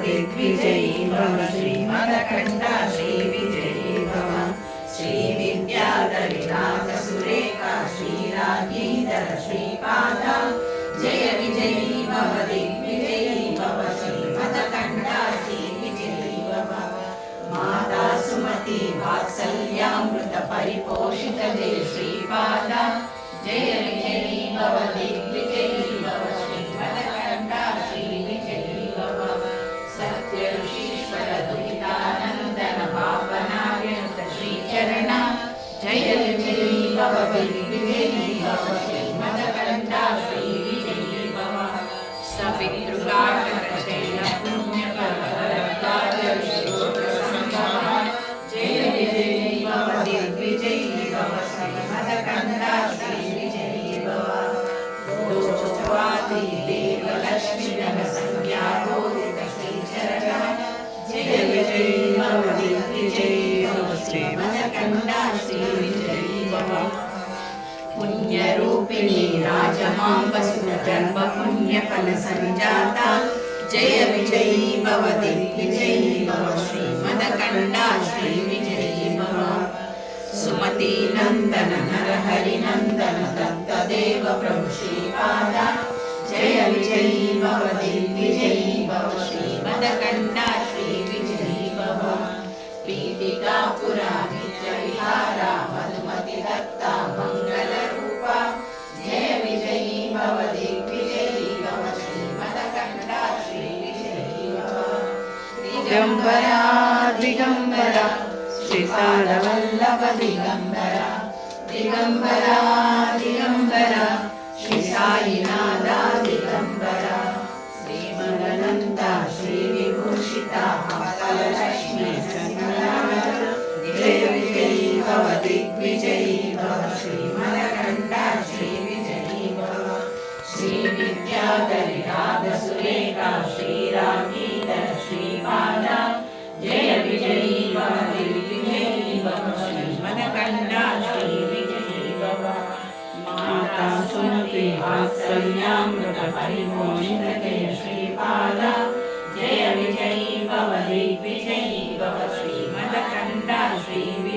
दिग्विजयी भव श्रीमदकण्ठा श्रीविजयी भव श्रीविद्याधरीनाथ सुरेखा श्रीरागीधर श्रीपाद जय विजयी भव दिग्विजयी भव श्रीमदकण्ठा श्रीविजयी भव माता सुमति वात्सल्यामृत परिपोषित जय श्रीपाद जय विजयी भव दिग्विजयी भव श्रीमदकण्ठा श्रीविजयी भव सत्य ऋषीश्वर दुहितानन्दन पावनार्यनुत श्रीचरण जय विजयी भव दिग्विजयी भव श्रीमदकण्ठा श्रीविजयी भव सपितृकाटक शैल पुण्यकरकार्य विश्वोत्संभव जय विजयी भव दिग्विजयी भव श्रीमदकण्ठा श्रीविजयी भव दोषवादी देवलक्ष्मी जनसंज्ञारोहित श्रीचरण जय विजयी भव दिग्विजयी भव श्रीमदकण्ठा श्रीविजयी भव पुण्यरूपिणी राजमाम्ब सुजन्म पुण्यफल संजाता जय विजयी भव दिग्विजयी भव श्रीमदकण्ठा श्रीविजयी भव सुमति नंदन नरहरि नंदन दत्तदेव प्रभु श्रीपाद जय विजयी भव दिग्विजयी भव श्रीमदकण्ठा श्रीविजयी भव पीठिकापुरा नित्यविहारा मधुमति दत्ता मंगलरूपा जय विजयी भव दिग्विजयी भव श्रीमदकण्ठा श्रीविजयी भव दिगंबरा दिगंबरा श्रीसारवल्लभ दिगंबरा दिगंबरा दिगंबरा श्री साईनाथा दिगंबरा श्रीमदनंदा श्रीविभूषिता मंगललक्ष्मी जय विजयी भव दिग्विजयी भव श्रीमदकण्ठा श्रीविजयी भव श्रीविद्याधरी रागसुरेखा श्रीरागीधर श्रीपाद जय विजयी भव दिग्विजयी भव श्रीमदकण्ठा श्रीविजयी भव माता सुमति वात्सल्यामृत परिपोषित जय श्रीपाद जय विजयी भव दिग्विजयी भव श्रीमदकण्ठा श्रीविजयी